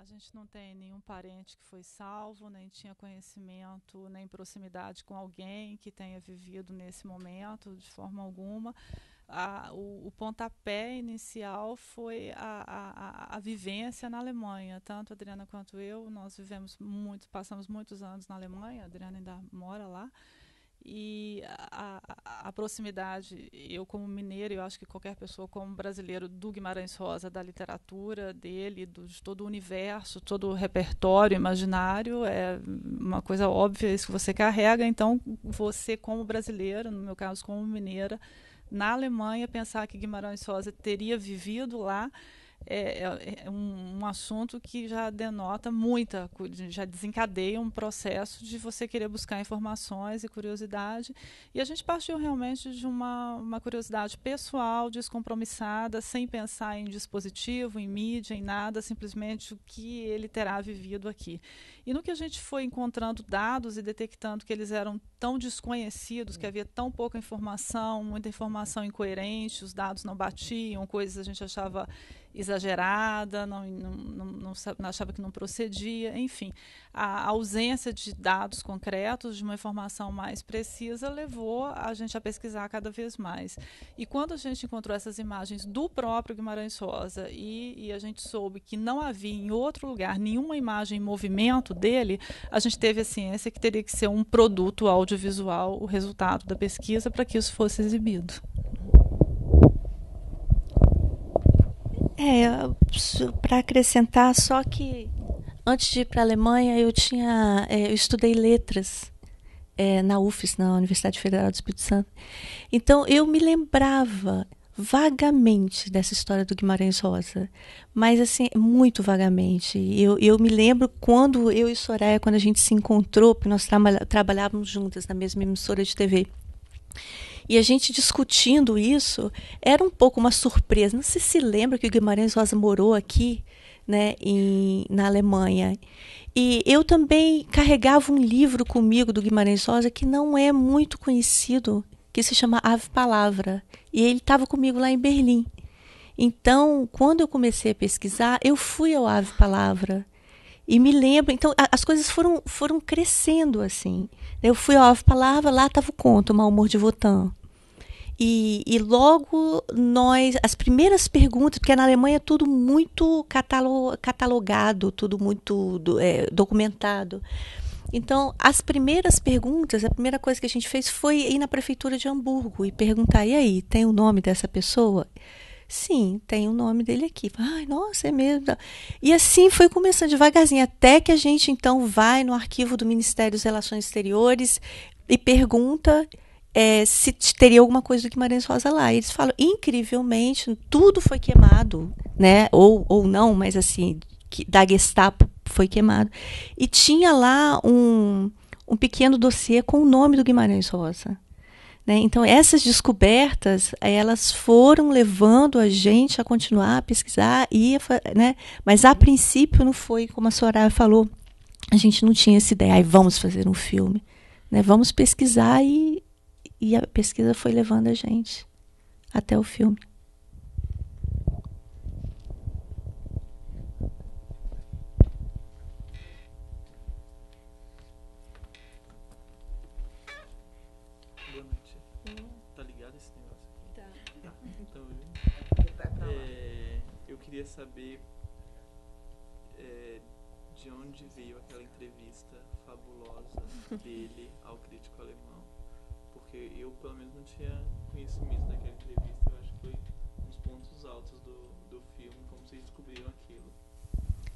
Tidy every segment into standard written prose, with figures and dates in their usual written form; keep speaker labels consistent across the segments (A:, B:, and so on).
A: A gente não tem nenhum parente que foi salvo, nem tinha conhecimento, nem proximidade com alguém que tenha vivido nesse momento, de forma alguma. O pontapé inicial foi a vivência na Alemanha. Tanto a Adriana quanto eu, nós vivemos muito, passamos muitos anos na Alemanha, a Adriana ainda mora lá. E a proximidade, eu como mineiro, eu acho que qualquer pessoa como brasileiro, do Guimarães Rosa, da literatura dele, de todo o universo, todo o repertório imaginário, é uma coisa óbvia isso que você carrega. Então você como brasileiro, no meu caso como mineira, na Alemanha, pensar que Guimarães Rosa teria vivido lá é um assunto que já denota muita, já desencadeia um processo de você querer buscar informações e curiosidade. E a gente partiu realmente de uma curiosidade pessoal, descompromissada, sem pensar em dispositivo, em mídia, em nada, simplesmente o que ele terá vivido aqui. E no que a gente foi encontrando dados e detectando que eles eram tão desconhecidos, que havia tão pouca informação, muita informação incoerente, os dados não batiam, coisas a gente achava exagerada, não achava que não procedia, enfim. A ausência de dados concretos, de uma informação mais precisa, levou a gente a pesquisar cada vez mais. E quando a gente encontrou essas imagens do próprio Guimarães Rosa e a gente soube que não havia em outro lugar nenhuma imagem em movimento dele, a gente teve a ciência que teria que ser um produto audiovisual o resultado da pesquisa para que isso fosse exibido.
B: Para acrescentar, só que antes de ir para a Alemanha, eu estudei letras na UFES, na Universidade Federal do Espírito Santo. Então, eu me lembrava vagamente dessa história do Guimarães Rosa, mas assim, muito vagamente. Eu me lembro quando eu e Soraya, quando a gente se encontrou, porque nós trabalhávamos juntas na mesma emissora de TV. E a gente discutindo isso, era um pouco uma surpresa. Não sei se lembra que o Guimarães Rosa morou aqui, né, na Alemanha. E eu também carregava um livro comigo do Guimarães Rosa que não é muito conhecido, que se chama Ave Palavra. E ele estava comigo lá em Berlim. Então, quando eu comecei a pesquisar, eu fui ao Ave Palavra. E me lembro, então as coisas foram crescendo assim. Eu fui ao Ave Palavra, lá estava o conto, O Mau Humor de Wotan. E logo as primeiras perguntas, porque na Alemanha é tudo muito catalogado, tudo muito documentado. Então, as primeiras perguntas, a primeira coisa que a gente fez foi ir na prefeitura de Hamburgo e perguntar, e aí, tem o nome dessa pessoa? Sim, tem o nome dele aqui. Ai, nossa, é mesmo. E assim foi começando devagarzinho, até que a gente então vai no arquivo do Ministério das Relações Exteriores e pergunta se teria alguma coisa do Guimarães Rosa lá. E eles falam, incrivelmente, tudo foi queimado, né? Ou não, mas assim, da Gestapo foi queimado. E tinha lá um pequeno dossiê com o nome do Guimarães Rosa. Né? Então, essas descobertas, elas foram levando a gente a continuar a pesquisar, né? Mas a princípio não foi, como a Soraya falou, a gente não tinha essa ideia, vamos fazer um filme. Né? Vamos pesquisar e a pesquisa foi levando a gente até o filme.
C: Boa noite. Tá ligado esse negócio aqui? Tá. Então, eu queria saber de onde veio aquela entrevista fabulosa dele ao crítico alemão. Porque eu, pelo menos, não tinha conhecimento daquela entrevista. Eu acho que foi um dos pontos altos do filme, como vocês descobriram aquilo.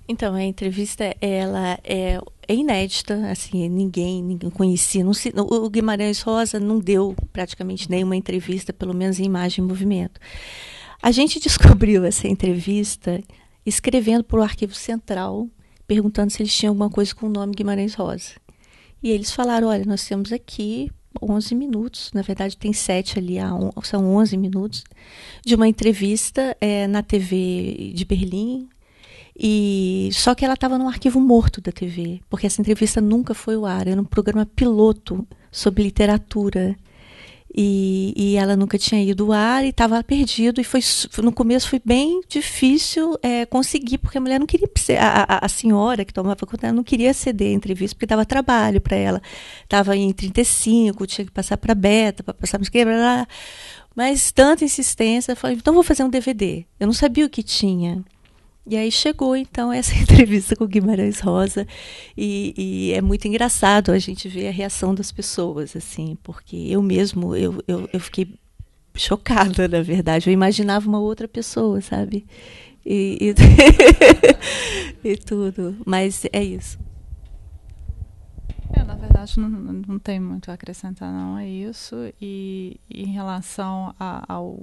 B: Então, a entrevista, ela é inédita, assim, ninguém conhecia. O Guimarães Rosa não deu praticamente nenhuma entrevista, pelo menos em imagem e movimento. A gente descobriu essa entrevista escrevendo para o Arquivo Central, perguntando se eles tinham alguma coisa com o nome Guimarães Rosa. E eles falaram, olha, nós temos aqui 11 minutos, na verdade tem 7 ali, são 11 minutos, de uma entrevista na TV de Berlim, só que ela estava no arquivo morto da TV, porque essa entrevista nunca foi ao ar, era um programa piloto sobre literatura. E ela nunca tinha ido ao ar e estava perdido. E no começo foi bem difícil conseguir, porque a mulher não queria, a senhora que tomava conta, ela não queria ceder a entrevista, porque dava trabalho para ela. Estava em 35, tinha que passar para beta, para passar para blá, blá. Mas tanta insistência, eu falei, então vou fazer um DVD. Eu não sabia o que tinha. E aí chegou, então, essa entrevista com o Guimarães Rosa, e é muito engraçado a gente ver a reação das pessoas, assim, porque eu mesmo, eu fiquei chocada, na verdade. Eu imaginava uma outra pessoa, sabe? E tudo. Mas é isso.
A: Na verdade, não tem muito a acrescentar, não, é isso. E em relação ao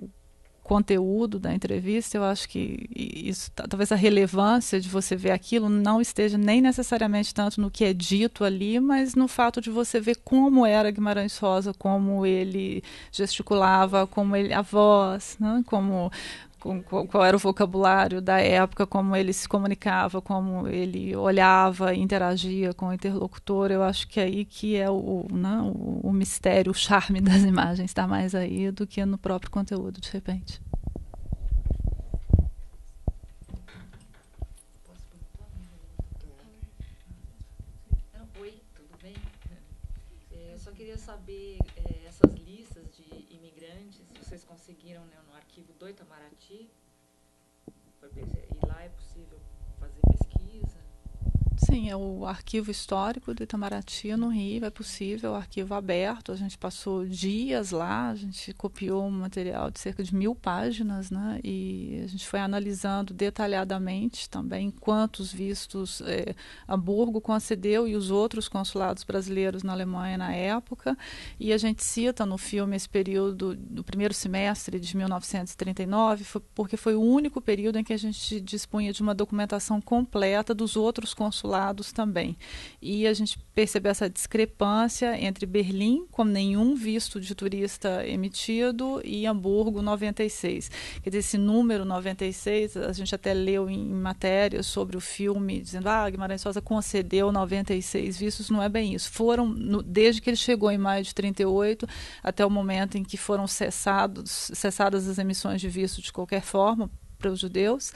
A: conteúdo da entrevista, eu acho que isso, talvez a relevância de você ver aquilo não esteja nem necessariamente tanto no que é dito ali, mas no fato de você ver como era Guimarães Rosa, como ele gesticulava, como ele, a voz, né? Qual era o vocabulário da época, como ele se comunicava, como ele olhava e interagia com o interlocutor. Eu acho que é aí que é o mistério, o charme das imagens está mais aí do que no próprio conteúdo, de repente.
D: Oi, tudo bem? Eu só queria saber essas listas de imigrantes, vocês conseguiram, né, no arquivo do Itamaraty? E lá é possível fazer pesquisa?
A: Sim, é o arquivo histórico do Itamaraty no Rio, é possível, arquivo aberto. A gente passou dias lá, a gente copiou um material de cerca de 1000 páginas, né? E a gente foi analisando detalhadamente também quantos vistos Hamburgo concedeu e os outros consulados brasileiros na Alemanha na época. E a gente cita no filme esse período do primeiro semestre de 1939, porque foi o único período em que a gente dispunha de uma documentação completa dos outros consulados também. E a gente percebeu essa discrepância entre Berlim, com nenhum visto de turista emitido, e Hamburgo, 96. Quer dizer, esse número 96, a gente até leu em matérias sobre o filme, dizendo Guimarães Rosa concedeu 96 vistos. Não é bem isso. Foram, desde que ele chegou em maio de 38, até o momento em que foram cessadas as emissões de visto de qualquer forma para os judeus,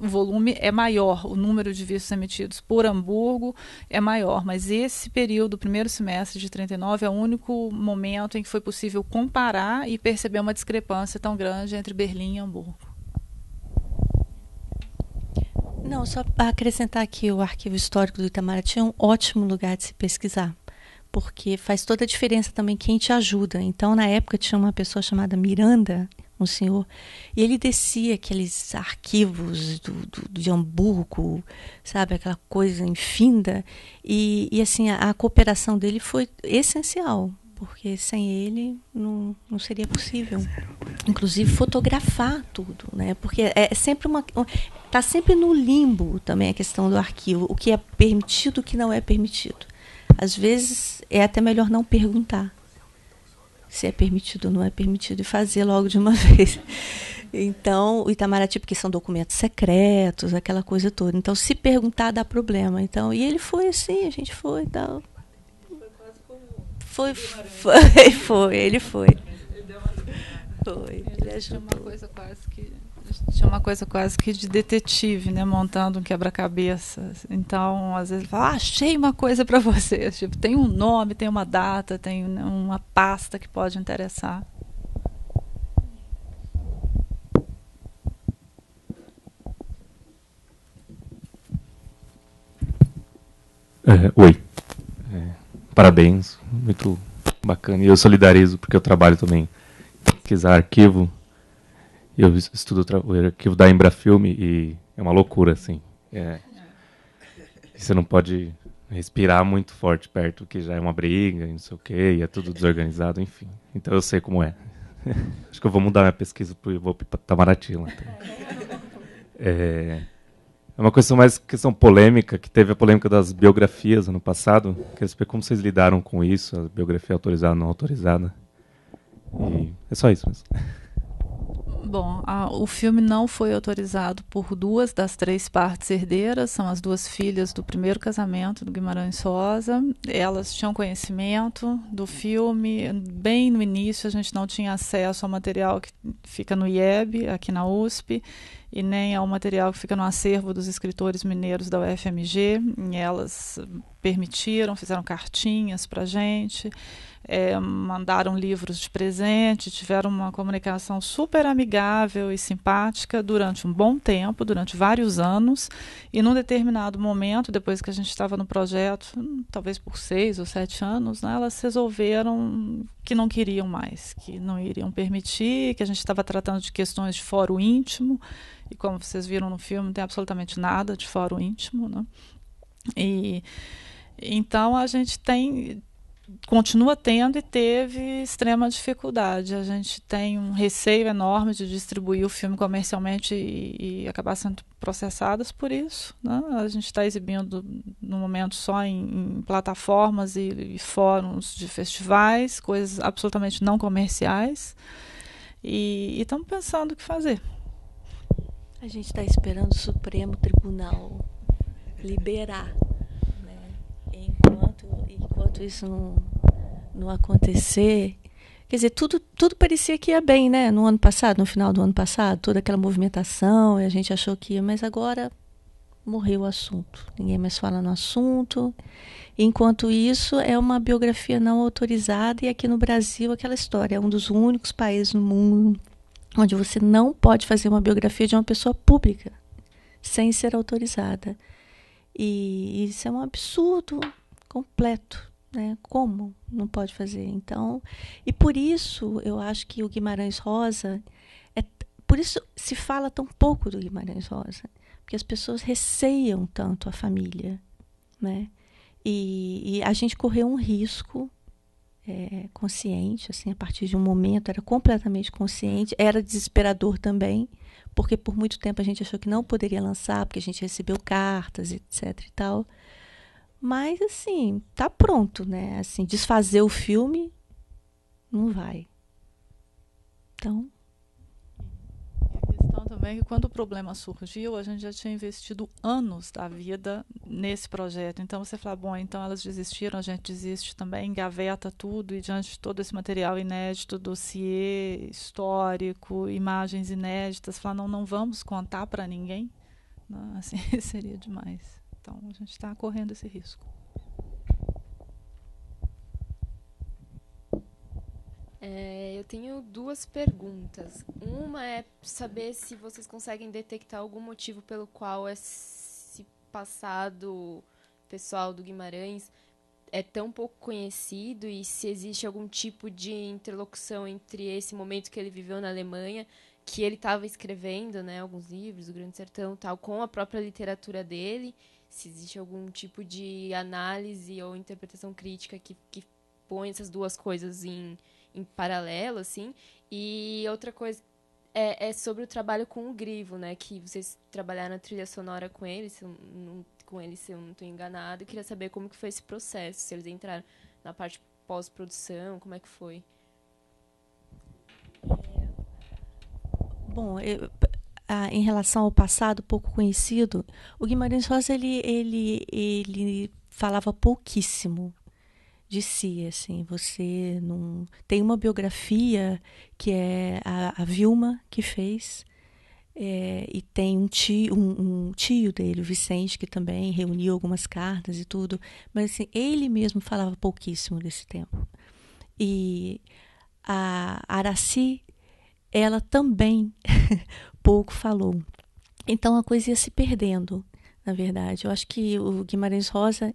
A: o volume é maior, o número de vistos emitidos por Hamburgo é maior, mas esse período, o primeiro semestre de 39, é o único momento em que foi possível comparar e perceber uma discrepância tão grande entre Berlim e Hamburgo.
B: Não, só para acrescentar aqui, o arquivo histórico do Itamaraty é um ótimo lugar de se pesquisar, porque faz toda a diferença também quem te ajuda. Então, na época, tinha uma pessoa chamada Miranda, um senhor, e ele descia aqueles arquivos de Hamburgo, sabe, aquela coisa infinda, e assim, a cooperação dele foi essencial, porque sem ele não seria possível, inclusive fotografar tudo, né, porque é sempre está sempre no limbo também a questão do arquivo, o que é permitido, o que não é permitido. Às vezes é até melhor não perguntar se é permitido ou não é permitido, e fazer logo de uma vez. Então, o Itamaraty, porque são documentos secretos, aquela coisa toda. Então, se perguntar, dá problema. Então, e ele foi assim, a gente foi e tal. Foi, ele foi. Ele ajudou.
A: Tinha uma coisa quase que de detetive, né, montando um quebra-cabeça. Então, às vezes, ele fala, achei uma coisa para você. Tipo, tem um nome, tem uma data, tem uma pasta que pode interessar.
E: Oi. Parabéns, muito bacana. E eu solidarizo, porque eu trabalho também em pesquisar arquivo. Eu estudo o arquivo da Embrafilme e é uma loucura, assim. Você não pode respirar muito forte perto, que já é uma briga, não sei o quê, e é tudo desorganizado, enfim. Então eu sei como é. Acho que eu vou mudar minha pesquisa e vou para Itamaraty lá. É uma questão polêmica, que teve a polêmica das biografias ano passado. Queria saber como vocês lidaram com isso, a biografia autorizada, não autorizada. E é só isso mesmo.
A: Bom, o filme não foi autorizado por 2 das 3 partes herdeiras, são as 2 filhas do primeiro casamento do Guimarães Rosa. Elas tinham conhecimento do filme. Bem no início, a gente não tinha acesso ao material que fica no IEB, aqui na USP, e nem ao material que fica no acervo dos escritores mineiros da UFMG. E elas permitiram, fizeram cartinhas para a gente. Mandaram livros de presente, tiveram uma comunicação super amigável e simpática durante um bom tempo, durante vários anos, e num determinado momento, depois que a gente estava no projeto, talvez por 6 ou 7 anos, né, elas resolveram que não queriam mais, que não iriam permitir, que a gente estava tratando de questões de fórum íntimo, e como vocês viram no filme, não tem absolutamente nada de fórum íntimo, né? E então a gente continua tendo e teve extrema dificuldade. A gente tem um receio enorme de distribuir o filme comercialmente e acabar sendo processadas por isso, né? A gente está exibindo no momento só em plataformas e fóruns de festivais, coisas absolutamente não comerciais, e estamos pensando o que fazer.
B: A gente está esperando o Supremo Tribunal liberar. Enquanto isso não acontecer, quer dizer, tudo parecia que ia bem, né? No ano passado, no final do ano passado, toda aquela movimentação, e a gente achou que ia, mas agora morreu o assunto. Ninguém mais fala no assunto. Enquanto isso, é uma biografia não autorizada, e aqui no Brasil, aquela história, é um dos únicos países no mundo onde você não pode fazer uma biografia de uma pessoa pública sem ser autorizada. E isso é um absurdo completo, né? Como não pode fazer? Então, e por isso eu acho que o Guimarães Rosa, por isso se fala tão pouco do Guimarães Rosa, porque as pessoas receiam tanto a família, né? E a gente correu um risco consciente, assim, a partir de um momento era completamente consciente, era desesperador também, porque por muito tempo a gente achou que não poderia lançar, porque a gente recebeu cartas, etc e tal. Mas, assim, tá pronto, né? Assim, desfazer o filme não vai. Então...
A: E a questão também é que quando o problema surgiu, a gente já tinha investido anos da vida nesse projeto. Então, você fala, bom, então elas desistiram, a gente desiste também, engaveta tudo, e diante de todo esse material inédito, dossiê histórico, imagens inéditas, fala, não vamos contar para ninguém. Não, assim, seria demais. Então, a gente está correndo esse risco.
F: Eu tenho 2 perguntas. Uma é saber se vocês conseguem detectar algum motivo pelo qual esse passado pessoal do Guimarães é tão pouco conhecido, e se existe algum tipo de interlocução entre esse momento que ele viveu na Alemanha, que ele estava escrevendo, né, alguns livros, O Grande Sertão, tal, com a própria literatura dele, se existe algum tipo de análise ou interpretação crítica que põe essas duas coisas em paralelo, assim. E outra coisa é sobre o trabalho com o Grivo, né, que vocês trabalharam na trilha sonora com ele, se eu não estou enganado. Eu queria saber como que foi esse processo, se eles entraram na parte pós-produção, como é que foi?
B: Bom, em relação ao passado pouco conhecido, o Guimarães Rosa ele falava pouquíssimo de si, assim. Você não tem uma biografia que é a Vilma que fez, e tem um tio dele, o Vicente, que também reuniu algumas cartas e tudo, mas assim, ele mesmo falava pouquíssimo desse tempo. E a Aracy, ela também pouco falou. Então a coisa ia se perdendo, na verdade. Eu acho que o Guimarães Rosa,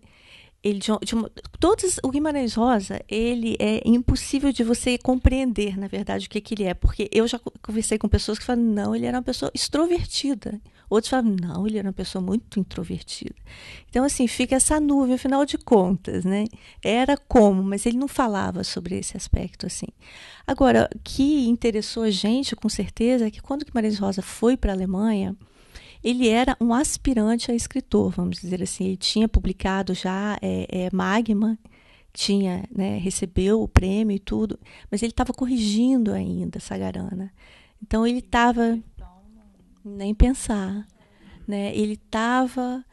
B: o Guimarães Rosa, ele é impossível de você compreender, na verdade, o que ele é, porque eu já conversei com pessoas que falam, não, ele era uma pessoa extrovertida. Outros falam, não, ele era uma pessoa muito introvertida. Então, assim, fica essa nuvem, afinal de contas, né? Era como, mas ele não falava sobre esse aspecto, assim. Agora, o que interessou a gente, com certeza, é que quando o Guimarães Rosa foi para a Alemanha, ele era um aspirante a escritor, vamos dizer assim. Ele tinha publicado já Magma, recebeu o prêmio e tudo, mas ele estava corrigindo ainda Sagarana. Então ele estava, nem pensar, né? Ele estava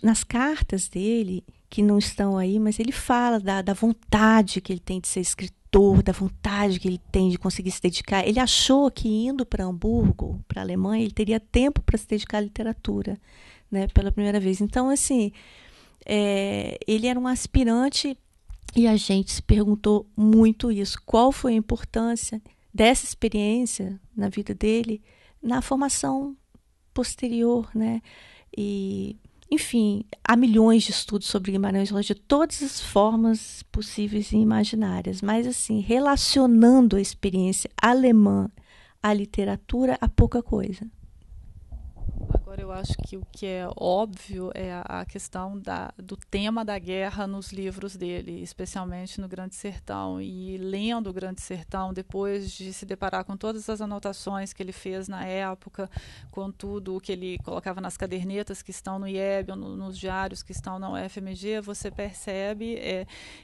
B: nas cartas dele, que não estão aí, mas ele fala da vontade que ele tem de ser escritor, da vontade que ele tem de conseguir se dedicar. Ele achou que indo para Hamburgo, para a Alemanha, ele teria tempo para se dedicar à literatura, né, pela primeira vez. Então, assim, ele era um aspirante e a gente se perguntou muito isso. Qual foi a importância dessa experiência na vida dele, na formação posterior, né? E, enfim, há milhões de estudos sobre Guimarães Rosa de todas as formas possíveis e imaginárias, mas assim, relacionando a experiência alemã à literatura, há pouca coisa.
A: Agora, eu acho que o que é óbvio é a questão do tema da guerra nos livros dele, especialmente no Grande Sertão. E lendo o Grande Sertão, depois de se deparar com todas as anotações que ele fez na época, com tudo o que ele colocava nas cadernetas que estão no IEB, ou nos diários que estão na UFMG, você percebe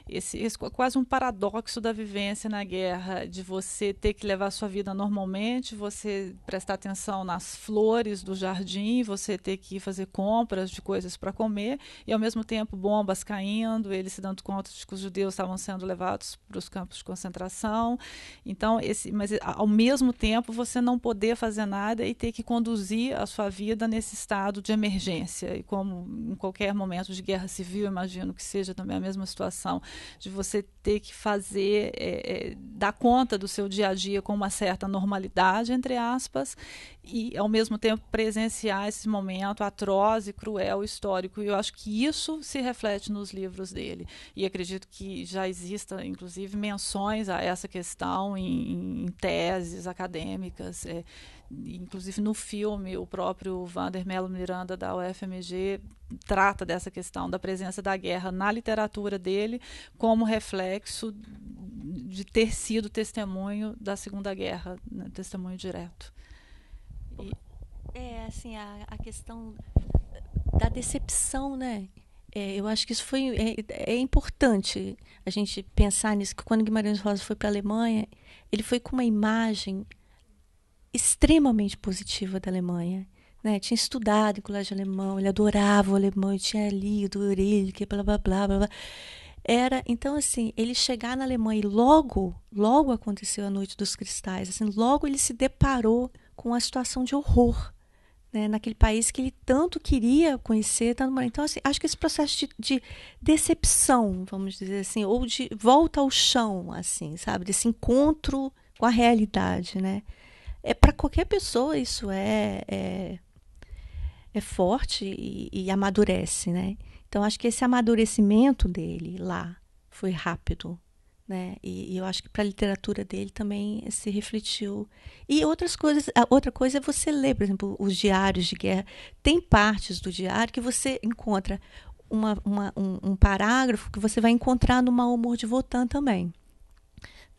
A: esse quase um paradoxo da vivência na guerra, de você ter que levar a sua vida normalmente, você prestar atenção nas flores do jardim, você ter que fazer compras de coisas para comer, e ao mesmo tempo bombas caindo, ele se dando conta de que os judeus estavam sendo levados para os campos de concentração. Então, mas ao mesmo tempo você não poder fazer nada e ter que conduzir a sua vida nesse estado de emergência. E como em qualquer momento de guerra civil, imagino que seja também a mesma situação, de você ter que fazer, dar conta do seu dia a dia com uma certa normalidade, entre aspas, e ao mesmo tempo presenciar esse momento atroz e cruel histórico. E eu acho que isso se reflete nos livros dele. E acredito que já exista, inclusive, menções a essa questão em teses acadêmicas. Inclusive no filme, o próprio Vander Melo Miranda, da UFMG, trata dessa questão da presença da guerra na literatura dele como reflexo de ter sido testemunho da Segunda Guerra, né, testemunho direto.
B: Assim, a questão da decepção, né? Eu acho que isso é importante a gente pensar nisso, que quando Guimarães Rosa foi para a Alemanha, ele foi com uma imagem extremamente positiva da Alemanha, né? Tinha estudado em colégio alemão, ele adorava o alemão, ele tinha lido Rilke, blá, blá, blá, blá, blá. Então, assim, ele chegar na Alemanha e logo aconteceu a Noite dos Cristais, assim, logo ele se deparou com uma situação de horror, né, naquele país que ele tanto queria conhecer. Então, assim, acho que esse processo de decepção, vamos dizer assim, ou de volta ao chão, assim, sabe, desse encontro com a realidade, né, para qualquer pessoa isso é forte e amadurece, né. Então, acho que esse amadurecimento dele lá foi rápido, né? E eu acho que para a literatura dele também se refletiu. E outra coisa é você ler, por exemplo, os diários de guerra. Tem partes do diário que você encontra um parágrafo que você vai encontrar no Mau Humor de Wotan também.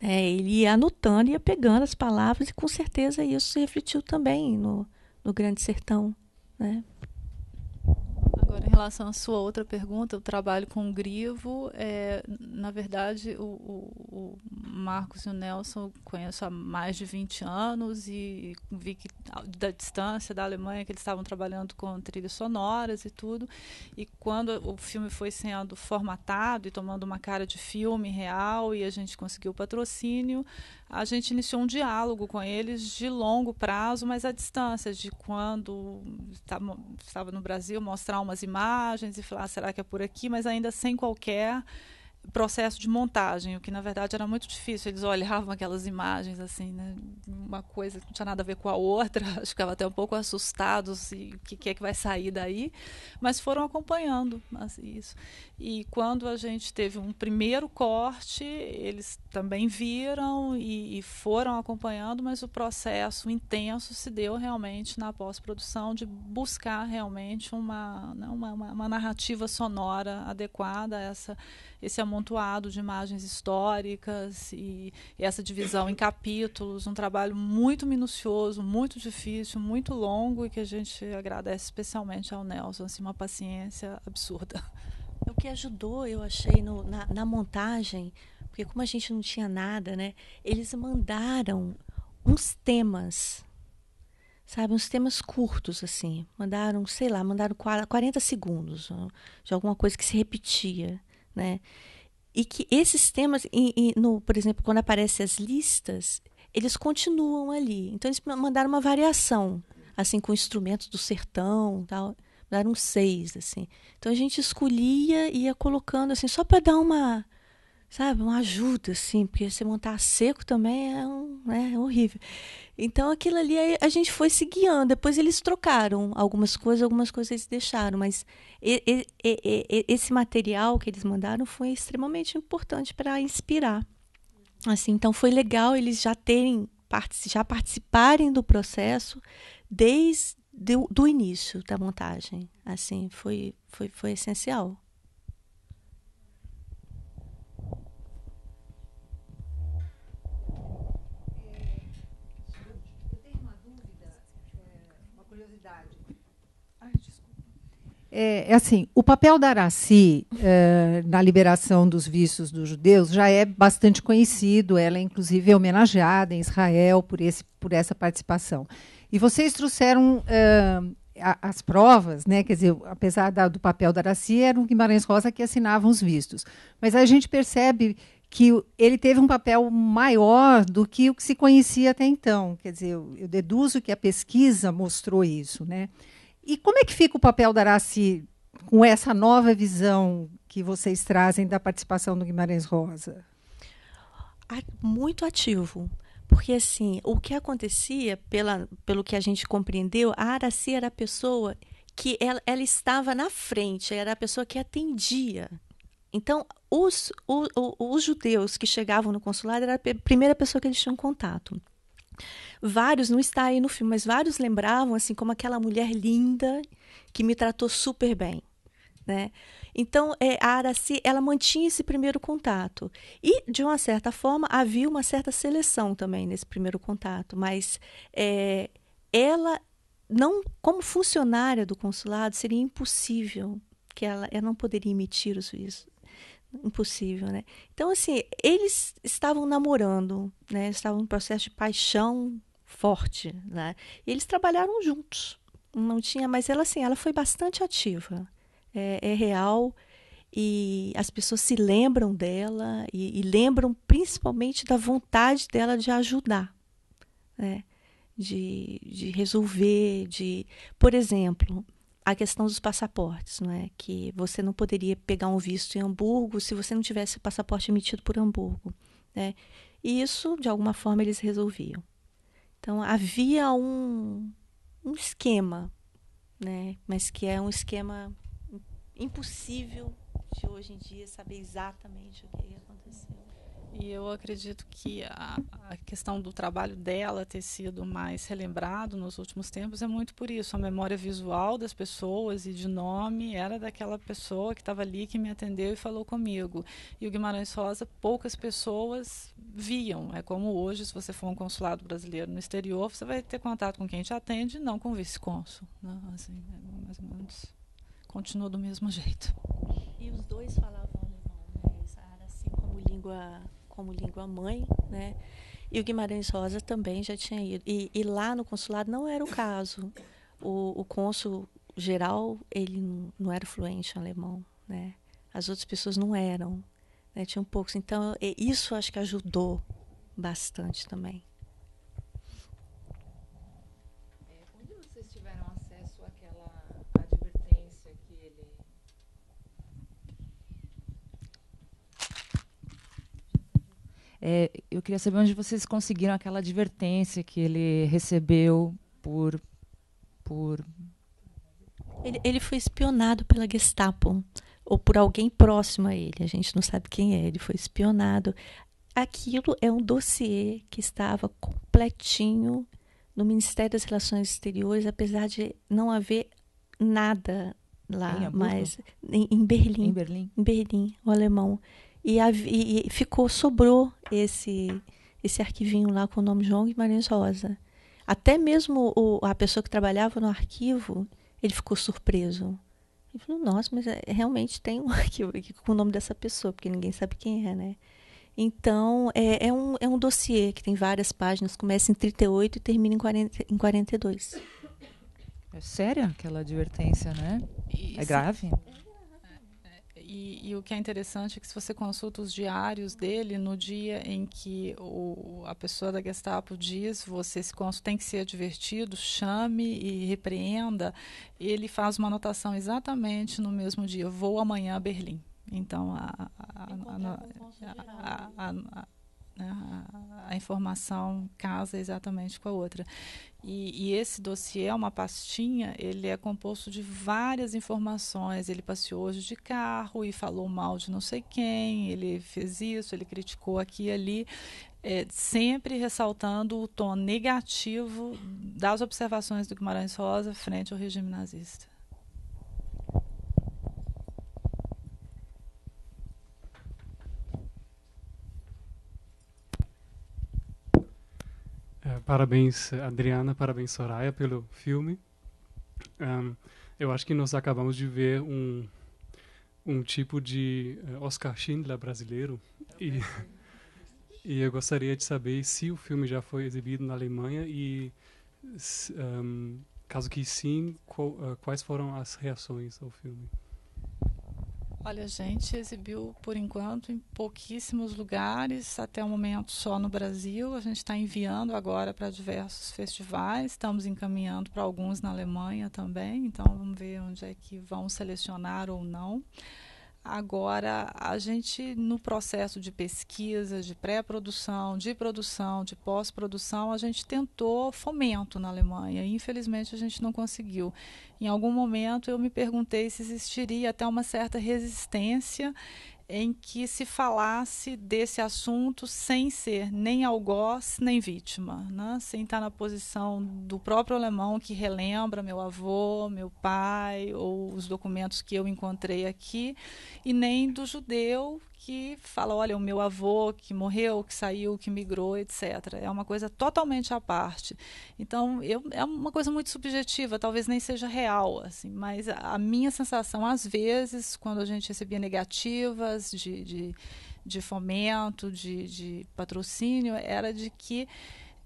B: Ele ia anotando, ia pegando as palavras, e com certeza isso se refletiu também no Grande Sertão, né?
A: Agora, em relação à sua outra pergunta, o trabalho com o Grivo, na verdade, o Marcos e o Nelson eu conheço há mais de 20 anos e vi que, da distância da Alemanha, que eles estavam trabalhando com trilhas sonoras e tudo, e quando o filme foi sendo formatado e tomando uma cara de filme real e a gente conseguiu o patrocínio, a gente iniciou um diálogo com eles de longo prazo, mas à distância, de quando estava no Brasil, mostrar umas imagens e falar, será que é por aqui? Mas ainda sem qualquer processo de montagem, o que na verdade era muito difícil. Eles olhavam aquelas imagens assim, né, uma coisa que não tinha nada a ver com a outra, acho que ficavam até um pouco assustados, e o que é que vai sair daí, mas foram acompanhando isso. E quando a gente teve um primeiro corte, eles também viram e foram acompanhando, mas o processo intenso se deu realmente na pós-produção, de buscar realmente uma narrativa sonora adequada a esse amontoado de imagens históricas e essa divisão em capítulos, um trabalho muito minucioso, muito difícil, muito longo, e que a gente agradece especialmente ao Nelson, assim, uma paciência absurda.
B: O que ajudou, eu achei, na montagem, porque como a gente não tinha nada, né, eles mandaram uns temas, sabe, uns temas curtos, assim. Mandaram 40 segundos de alguma coisa que se repetia, né? E que esses temas, por exemplo, quando aparecem as listas, eles continuam ali. Então, eles mandaram uma variação, assim, com instrumentos do sertão, tal. Mandaram 6, assim. Então, a gente escolhia e ia colocando, assim, só para dar uma ajuda, assim, porque você montar seco também é horrível. Então, aquilo ali a gente foi se guiando. Depois eles trocaram algumas coisas eles deixaram, mas esse material que eles mandaram foi extremamente importante para inspirar. Assim, então, foi legal eles já participarem do processo desde do início da montagem. Assim, foi essencial.
G: Assim, o papel da Aracy na liberação dos vistos dos judeus já é bastante conhecido. Ela, inclusive, é homenageada em Israel por essa participação. E vocês trouxeram as provas, né? Quer dizer, apesar do papel da Aracy, era o Guimarães Rosa que assinava os vistos. Mas a gente percebe que ele teve um papel maior do que o que se conhecia até então. Quer dizer, eu deduzo que a pesquisa mostrou isso, né? E como é que fica o papel da Aracy com essa nova visão que vocês trazem da participação do Guimarães Rosa?
B: Muito ativo. Porque, assim, o que acontecia, pelo que a gente compreendeu, a Aracy era a pessoa que ela estava na frente, era a pessoa que atendia. Então, os judeus que chegavam no consulado era a primeira pessoa que eles tinham contato. Vários, não está aí no filme, mas vários lembravam, assim, como aquela mulher linda que me tratou super bem, né? Então, a Aracy, ela mantinha esse primeiro contato. E, de uma certa forma, havia uma certa seleção também nesse primeiro contato, mas ela, não, como funcionária do consulado, seria impossível, que ela não poderia emitir os vistos. Impossível, né? Então, assim, eles estavam namorando, né? Estavam em um processo de paixão forte, né? E eles trabalharam juntos. Não tinha, mas ela, assim, ela foi bastante ativa. É real, e as pessoas se lembram dela e lembram principalmente da vontade dela de ajudar, né? De resolver, por exemplo, a questão dos passaportes, não é? Que você não poderia pegar um visto em Hamburgo se você não tivesse o passaporte emitido por Hamburgo, né? E isso, de alguma forma, eles resolviam. Então, havia um esquema, né? Mas que é um esquema impossível de hoje em dia saber exatamente o que aconteceu.
A: E eu acredito que a questão do trabalho dela ter sido mais relembrado nos últimos tempos é muito por isso. A memória visual das pessoas e de nome era daquela pessoa que estava ali, que me atendeu e falou comigo. E o Guimarães Rosa, poucas pessoas viam. É como hoje, se você for um consulado brasileiro no exterior, você vai ter contato com quem te atende, não com o vice-cônsul. Assim, mais ou menos, continua do mesmo jeito.
B: E os dois falavam alemão, né? A Aracy como língua mãe, né? E o Guimarães Rosa também já tinha ido. E lá no consulado não era o caso. O cônsul geral, ele não era fluente em alemão, né? As outras pessoas não eram, né? Tinham poucos. Então, isso acho que ajudou bastante também.
D: Onde vocês tiveram acesso àquela advertência que ele...
H: Eu queria saber onde vocês conseguiram aquela advertência que ele recebeu por...
B: Ele foi espionado pela Gestapo, ou por alguém próximo a ele. A gente não sabe quem é. Ele foi espionado. Aquilo é um dossiê que estava completinho no Ministério das Relações Exteriores, apesar de não haver nada lá, mas em Berlim. Em Berlim, o alemão. E sobrou esse arquivinho lá com o nome João Guimarães Rosa. Até mesmo a pessoa que trabalhava no arquivo, ele ficou surpreso. Ele falou, nossa, mas realmente tem um arquivo aqui com o nome dessa pessoa, porque ninguém sabe quem é, né? Então, é um dossiê que tem várias páginas, começa em 38 e termina em 42.
H: É séria aquela advertência, né? É grave?
A: E o que é interessante é que se você consulta os diários dele, no dia em que a pessoa da Gestapo diz você tem que ser advertido, chame e repreenda, ele faz uma anotação exatamente no mesmo dia, vou amanhã a Berlim. Então, a informação casa exatamente com a outra. E esse dossiê é uma pastinha, ele é composto de várias informações. Ele passeou hoje de carro e falou mal de não sei quem, ele fez isso, ele criticou aqui e ali, sempre ressaltando o tom negativo das observações do Guimarães Rosa frente ao regime nazista.
I: Parabéns, Adriana, parabéns, Soraya, pelo filme. Eu acho que nós acabamos de ver um tipo de Oscar Schindler brasileiro. E eu gostaria de saber se o filme já foi exibido na Alemanha e, caso que sim, quais foram as reações ao filme.
A: Olha, a gente exibiu, por enquanto, em pouquíssimos lugares, até o momento só no Brasil. A gente está enviando agora para diversos festivais, estamos encaminhando para alguns na Alemanha também, então vamos ver onde é que vão selecionar ou não. Agora, a gente, no processo de pesquisa, de pré-produção, de produção, de pós-produção, a gente tentou fomento na Alemanha e, infelizmente, a gente não conseguiu. Em algum momento, eu me perguntei se existiria até uma certa resistência em que se falasse desse assunto sem ser nem algoz nem vítima, né? Sem estar na posição do próprio alemão que relembra meu avô, meu pai, ou os documentos que eu encontrei aqui, e nem do judeu que fala, olha, o meu avô que morreu, que saiu, que migrou, etc. É uma coisa totalmente à parte. Então, é uma coisa muito subjetiva, talvez nem seja real, assim, mas a minha sensação, às vezes, quando a gente recebia negativas de fomento, de patrocínio, era de que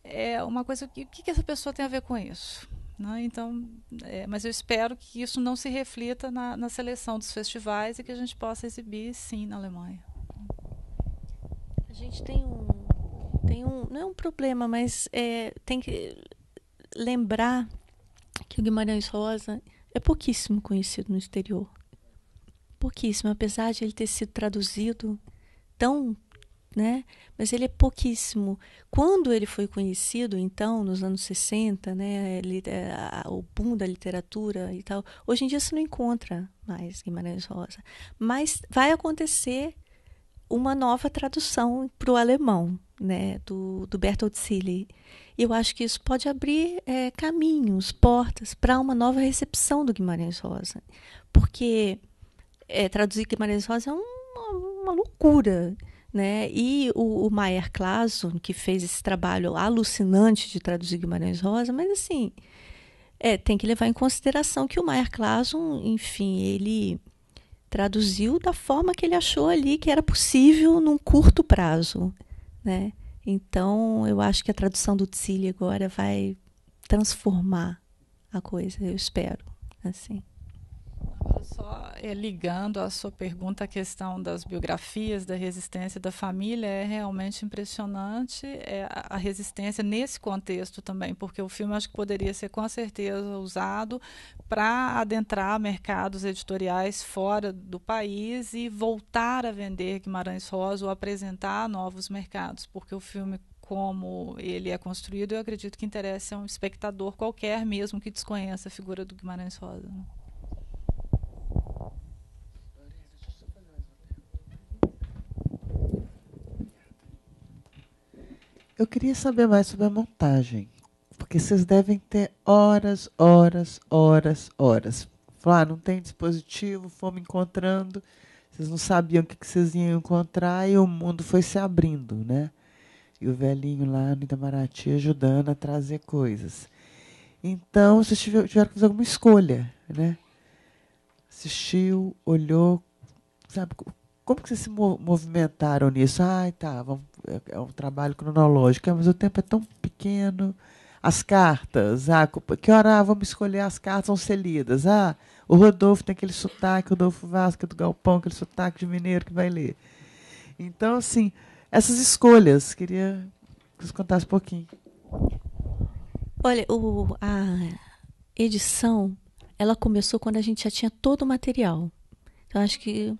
A: é uma coisa, o que essa pessoa tem a ver com isso? Né? Então, mas eu espero que isso não se reflita na seleção dos festivais e que a gente possa exibir, sim, na Alemanha.
B: A gente tem não é um problema, mas tem que lembrar que o Guimarães Rosa é pouquíssimo conhecido no exterior. Pouquíssimo, apesar de ele ter sido traduzido tão, né? Mas ele é pouquíssimo. Quando ele foi conhecido, então, nos anos 60, né, o boom da literatura e tal, hoje em dia você não encontra mais Guimarães Rosa. Mas vai acontecer uma nova tradução para o alemão, né, do Bertold Cilli. E eu acho que isso pode abrir caminhos, portas para uma nova recepção do Guimarães Rosa. Porque traduzir Guimarães Rosa é uma loucura, né? E o Mayer Clason, que fez esse trabalho alucinante de traduzir Guimarães Rosa, mas assim, tem que levar em consideração que o Mayer Clason, enfim, ele traduziu da forma que ele achou ali que era possível num curto prazo, né? Então, eu acho que a tradução do Cilli agora vai transformar a coisa, eu espero, assim.
A: Agora, só ligando à sua pergunta, a questão das biografias, da resistência da família, é realmente impressionante a resistência nesse contexto também, porque o filme acho que poderia ser com certeza usado para adentrar mercados editoriais fora do país e voltar a vender Guimarães Rosa ou apresentar novos mercados, porque o filme, como ele é construído, eu acredito que interessa a um espectador qualquer, mesmo que desconheça a figura do Guimarães Rosa, né?
J: Eu queria saber mais sobre a montagem, porque vocês devem ter horas, horas, horas, horas. Falar, não tem dispositivo, fomos encontrando, vocês não sabiam o que vocês iam encontrar e o mundo foi se abrindo, né? E o velhinho lá no Itamaraty ajudando a trazer coisas. Então, vocês tiveram que fazer alguma escolha, né? Assistiu, olhou, sabe, como que vocês se movimentaram nisso? Tá, é um trabalho cronológico, mas o tempo é tão pequeno. As cartas, que hora vamos escolher as cartas, vão ser lidas. O Rodolfo tem aquele sotaque, o Rodolfo Vasco do Galpão, aquele sotaque de mineiro que vai ler. Então, assim, essas escolhas, queria que vocês contassem um pouquinho.
B: Olha, a edição, ela começou quando a gente já tinha todo o material. Então, acho que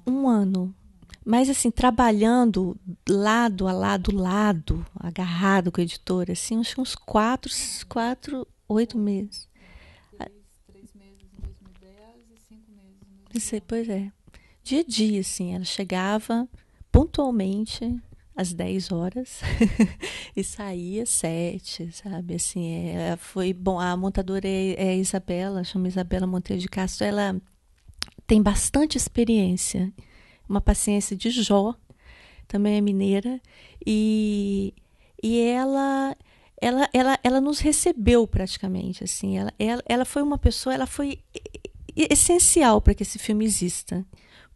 B: 1 ano. Mas, assim, trabalhando lado a lado, agarrado com a editora, assim, acho que uns 8 meses.
A: 3 meses em 2010 e 5 meses em 2010.
B: Isso aí, pois é. Dia a dia, assim, ela chegava pontualmente às 10 horas e saía às 7, sabe? Assim, foi bom. A montadora é a Isabela, chama Isabela Monteiro de Castro. Ela tem bastante experiência, uma paciência de Jó, também é mineira, e ela nos recebeu praticamente, assim. Ela foi uma pessoa, ela foi essencial para que esse filme exista,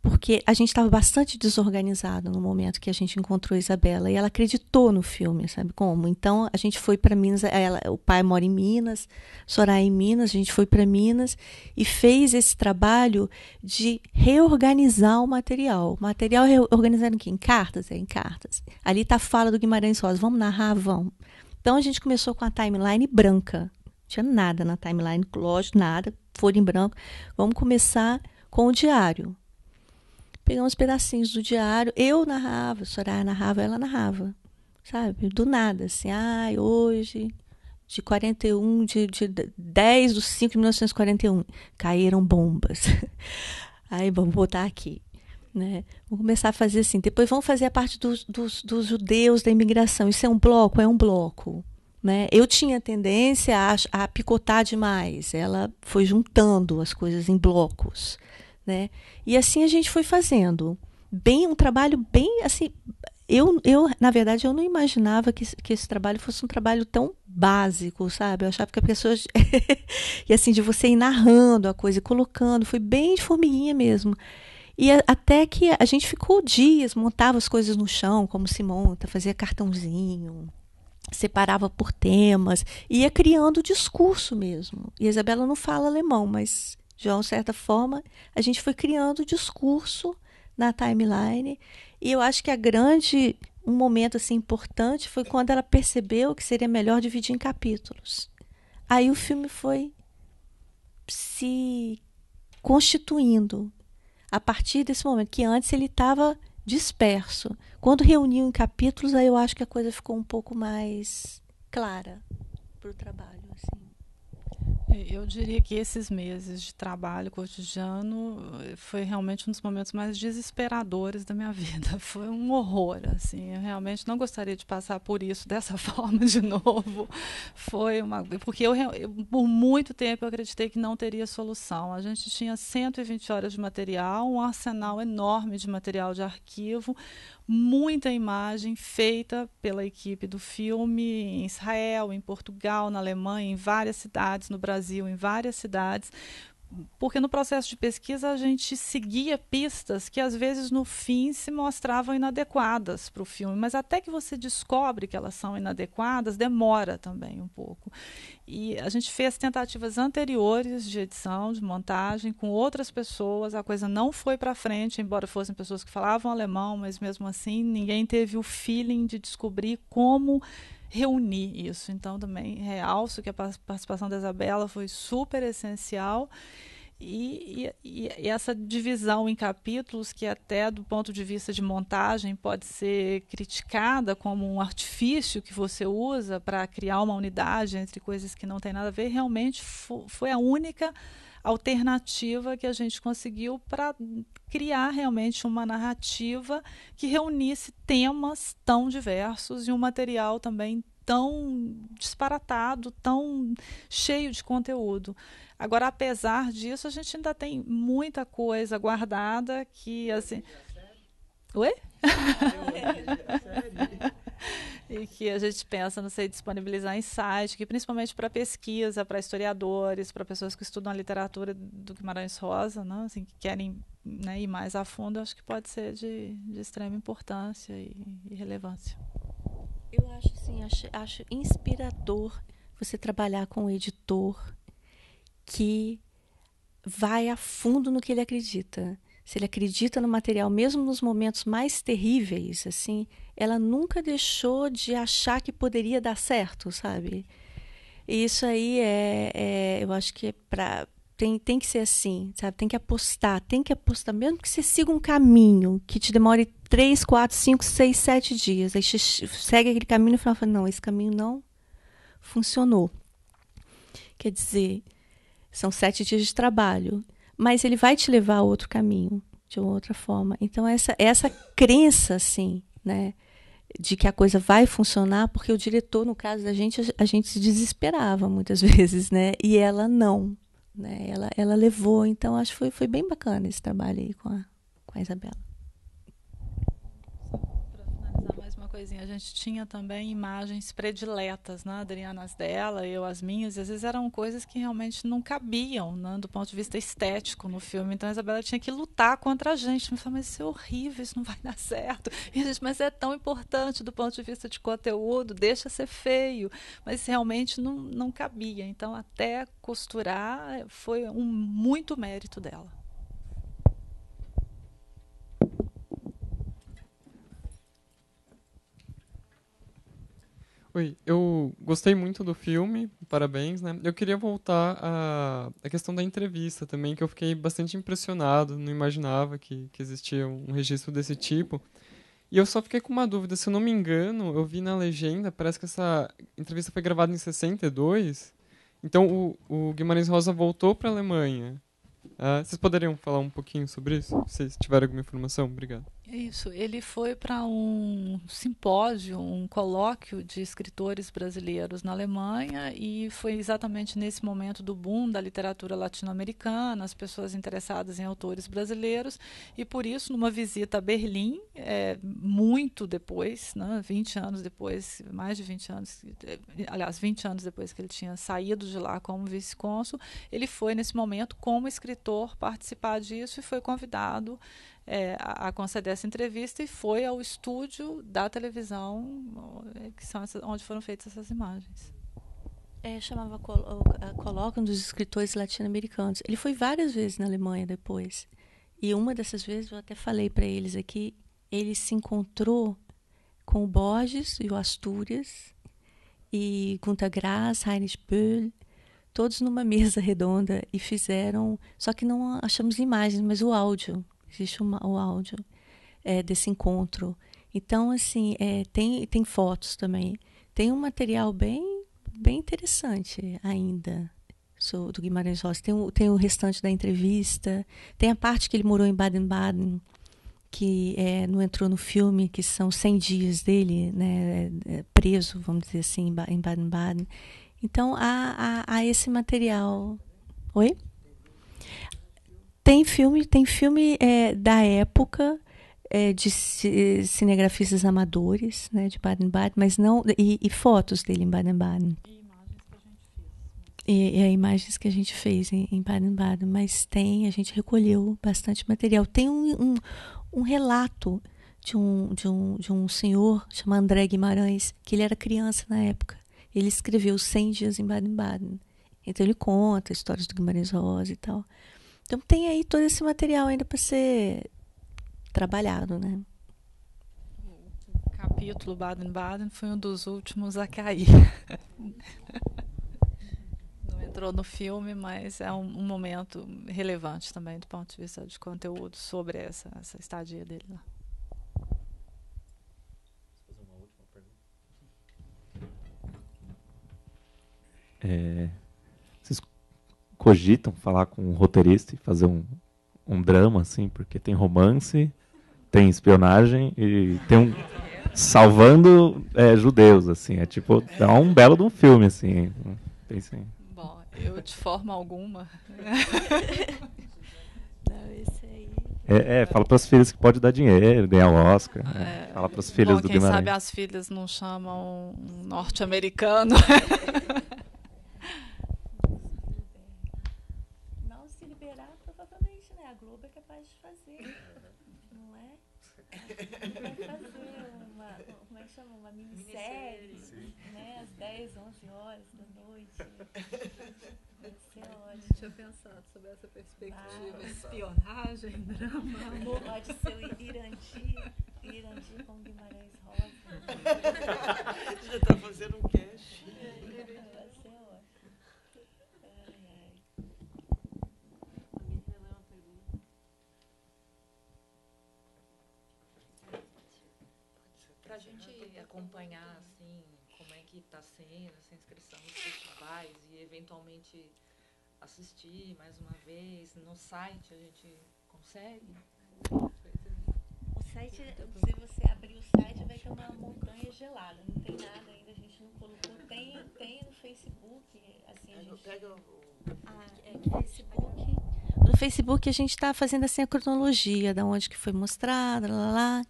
B: porque a gente estava bastante desorganizado no momento que a gente encontrou a Isabela, e ela acreditou no filme, sabe como? Então, a gente foi para Minas, o pai mora em Minas, Soraya em Minas, a gente foi para Minas e fez esse trabalho de reorganizar o material. O material é organizado em cartas? Em cartas. Ali está a fala do Guimarães Rosa, vamos narrar? Vamos. Então, a gente começou com a timeline branca, não tinha nada na timeline, lógico, nada, folha em branco. Vamos começar com o diário. Pegamos pedacinhos do diário, eu narrava, a Soraya narrava, ela narrava, sabe? Do nada, assim, hoje, de 10 de 5 de 1941, caíram bombas. Aí, vamos botar aqui, né? Vamos começar a fazer assim, depois vamos fazer a parte dos judeus da imigração. Isso é um bloco? É um bloco. Né? Eu tinha tendência a picotar demais, ela foi juntando as coisas em blocos. Né? E assim a gente foi fazendo um trabalho bem assim. Eu na verdade eu não imaginava que esse trabalho fosse um trabalho tão básico, sabe? Eu achava que a pessoa e assim, de você ir narrando a coisa e colocando, foi bem de formiguinha mesmo. E até que a gente ficou dias, montava as coisas no chão, como se monta, fazia cartãozinho, separava por temas, ia criando o discurso mesmo. E a Isabela não fala alemão, mas de uma certa forma, a gente foi criando o discurso na timeline, e eu acho que um momento assim, importante foi quando ela percebeu que seria melhor dividir em capítulos. Aí o filme foi se constituindo a partir desse momento, que antes ele estava disperso. Quando reuniu em capítulos, aí eu acho que a coisa ficou um pouco mais clara para o trabalho. Assim.
A: Eu diria que esses meses de trabalho cotidiano foi realmente um dos momentos mais desesperadores da minha vida. Foi um horror, assim. Eu realmente não gostaria de passar por isso dessa forma de novo. Porque eu por muito tempo eu acreditei que não teria solução. A gente tinha 120 horas de material, um arsenal enorme de material de arquivo, muita imagem feita pela equipe do filme em Israel, em Portugal, na Alemanha, em várias cidades, no Brasil, em várias cidades, porque no processo de pesquisa a gente seguia pistas que às vezes no fim se mostravam inadequadas para o filme, mas até que você descobre que elas são inadequadas, demora também um pouco. E a gente fez tentativas anteriores de edição, de montagem, com outras pessoas, a coisa não foi para frente, embora fossem pessoas que falavam alemão, mas mesmo assim ninguém teve o feeling de descobrir como reunir isso. Então também realço que a participação da Isabela foi super essencial, e essa divisão em capítulos, que até do ponto de vista de montagem pode ser criticada como um artifício que você usa para criar uma unidade entre coisas que não tem nada a ver, realmente foi a única alternativa que a gente conseguiu para criar realmente uma narrativa que reunisse temas tão diversos e um material também tão disparatado, tão cheio de conteúdo. Agora, apesar disso, a gente ainda tem muita coisa guardada que, assim... Oi? E que a gente pensa, não sei, disponibilizar em site, que principalmente para pesquisa, para historiadores, para pessoas que estudam a literatura do Guimarães Rosa, né, assim, que querem né, ir mais a fundo, acho que pode ser de extrema importância e relevância.
B: Eu acho assim, acho inspirador você trabalhar com um editor que vai a fundo no que ele acredita. Se ele acredita no material, mesmo nos momentos mais terríveis, assim, ela nunca deixou de achar que poderia dar certo, sabe? E isso aí eu acho que tem que ser assim, sabe? Tem que apostar, mesmo que você siga um caminho que te demore 3, 4, 5, 6, 7 dias. Aí você segue aquele caminho e no final fala, não, esse caminho não funcionou. Quer dizer, são 7 dias de trabalho, mas ele vai te levar a outro caminho, de outra forma. Então, essa crença, assim, né, de que a coisa vai funcionar, porque o diretor, no caso da gente, a gente se desesperava muitas vezes, né, e ela não, né, ela levou. Então, acho que foi bem bacana esse trabalho aí com a Isabela.
A: Mais uma coisinha, a gente tinha também imagens prediletas, né? A Adriana as dela, eu as minhas, e às vezes eram coisas que realmente não cabiam, né, do ponto de vista estético no filme. Então a Isabela tinha que lutar contra a gente, me falava, mas isso é horrível, isso não vai dar certo. E a gente, mas é tão importante do ponto de vista de conteúdo, deixa ser feio, mas realmente não cabia. Então até costurar foi muito mérito dela.
K: Oi, eu gostei muito do filme, parabéns, né? Eu queria voltar à questão da entrevista também, que eu fiquei bastante impressionado, não imaginava que existia um registro desse tipo. E eu só fiquei com uma dúvida, se eu não me engano, eu vi na legenda, parece que essa entrevista foi gravada em 62, então o Guimarães Rosa voltou para a Alemanha. Vocês poderiam falar um pouquinho sobre isso? Se tiver alguma informação, obrigado.
A: Isso, ele foi para um simpósio, um colóquio de escritores brasileiros na Alemanha, e foi exatamente nesse momento do boom da literatura latino-americana, as pessoas interessadas em autores brasileiros, e por isso, numa visita a Berlim, muito depois, né, 20 anos depois, mais de 20 anos, aliás, 20 anos depois que ele tinha saído de lá como vice-cônsul, ele foi nesse momento como escritor participar disso e foi convidado a conceder essa entrevista e foi ao estúdio da televisão onde foram feitas essas imagens.
B: Chamava Colóquio dos Escritores Latino-Americanos. Ele foi várias vezes na Alemanha depois. E uma dessas vezes, eu até falei para eles aqui, ele se encontrou com o Borges e o Astúrias, e Günter Grass, Heinrich Böll, todos numa mesa redonda, e fizeram, só que não achamos imagens, mas o áudio. Existe o áudio desse encontro. Então, assim, tem fotos também. Tem um material bem interessante ainda do Guimarães Rosa. Tem o restante da entrevista. Tem a parte que ele morou em Baden-Baden, que não entrou no filme, que são 100 dias dele, né, preso, vamos dizer assim, em Baden-Baden. Então, há esse material. Oi? Tem filme da época de cinegrafistas amadores, né, de Baden-Baden, mas não e fotos dele em Baden-Baden. E imagens que a gente fez em Baden-Baden, mas a gente recolheu bastante material. Tem um relato de um senhor chamado André Guimarães, que ele era criança na época. Ele escreveu 100 dias em Baden-Baden. Então ele conta histórias do Guimarães Rosa e tal. Então tem aí todo esse material ainda para ser trabalhado, né?
A: O capítulo Baden-Baden foi um dos últimos a cair. Não entrou no filme, mas é um momento relevante também do ponto de vista de conteúdo sobre essa estadia dele lá.
E: Vou fazer uma última pergunta. Vocês cogitam falar com um roteirista e fazer um drama, assim, porque tem romance, tem espionagem e tem salvando judeus, assim, tipo, dá um belo de um filme, assim, pensem.
A: Bom, eu de forma alguma.
B: Não, esse aí.
E: Fala para as filhas que pode dar dinheiro, ganhar o Oscar. Fala para as filhas do Guimarães.
A: Quem sabe as filhas não chamam um norte-americano.
B: Se liberar, provavelmente, né? a Globo é capaz de fazer, não é? Vai fazer uma, como é que chama? Uma minissérie, né? Às 10, 11 horas da noite. Vai ser ótimo.
L: Tinha pensado sobre essa perspectiva. Espionagem, drama, amor.
B: Pode ser o Irandi com Guimarães Rosa.
J: Já está fazendo um cast.
B: Vai ser ótimo.
D: Para a gente acompanhar assim, como é que está sendo essa inscrição nos festivais e eventualmente assistir mais uma vez no site, a gente consegue?
B: O site, se você abrir o site, vai ter uma montanha gelada. Não tem nada ainda, a gente não colocou. Tem no Facebook, assim, a gente... Facebook. No Facebook a gente está fazendo assim a cronologia da onde que foi mostrado, lá.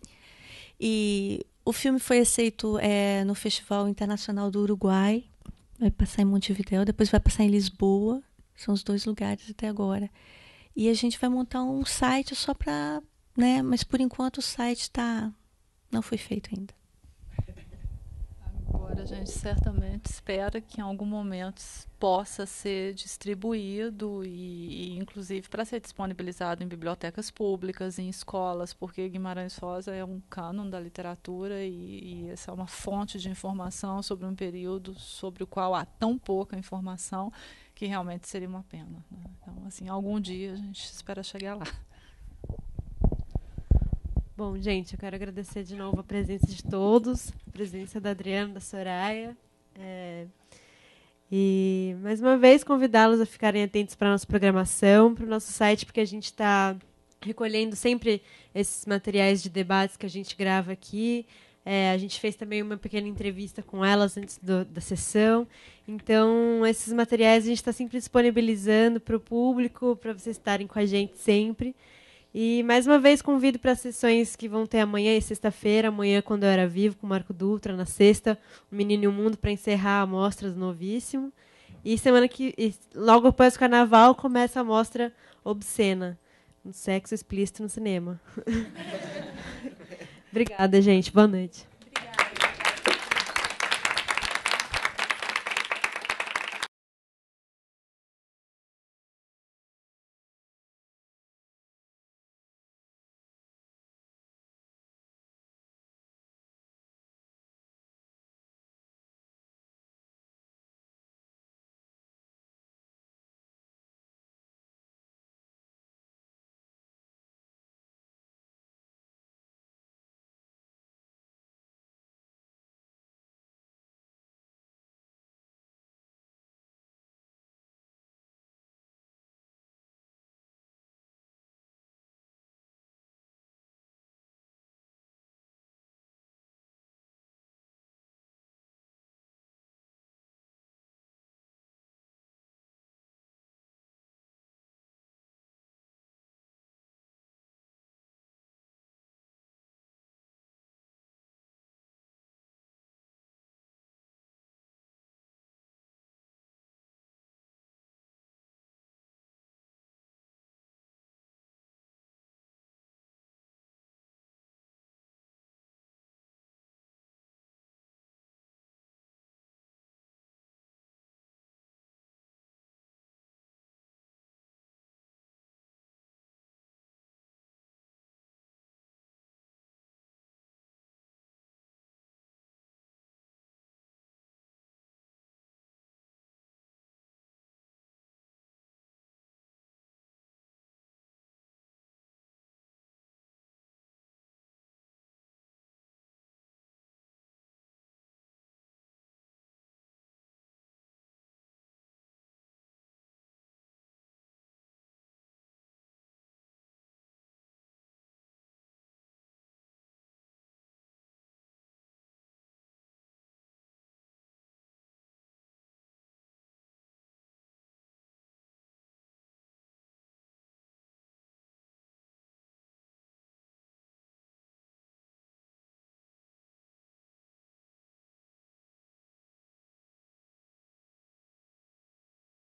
B: E o filme foi aceito no Festival Internacional do Uruguai. Vai passar em Montevidéu, depois vai passar em Lisboa. São os 2 lugares até agora. E a gente vai montar um site só para... né? Mas, por enquanto, o site não foi feito ainda.
A: Agora, a gente certamente espera que em algum momento possa ser distribuído e inclusive, para ser disponibilizado em bibliotecas públicas, em escolas, porque Guimarães Rosa é um cânon da literatura e essa é uma fonte de informação sobre um período sobre o qual há tão pouca informação que realmente seria uma pena, né? Então, assim, algum dia a gente espera chegar lá.
M: Bom, gente, eu quero agradecer de novo a presença de todos, a presença da Adriana, da Soraya. E, mais uma vez, convidá-los a ficarem atentos para a nossa programação, para o nosso site, porque a gente está recolhendo sempre esses materiais de debates que a gente grava aqui. A gente fez também uma pequena entrevista com elas antes da sessão. Então, esses materiais a gente está sempre disponibilizando para o público, para vocês estarem com a gente sempre. E, mais uma vez, convido para as sessões que vão ter amanhã e sexta-feira. Amanhã, quando eu era vivo, com o Marco Dutra. Na sexta, O Menino e o Mundo, para encerrar a mostra do Novíssimo. E logo após o Carnaval, começa a mostra Obscena, um sexo explícito no cinema. Obrigada, gente. Boa noite.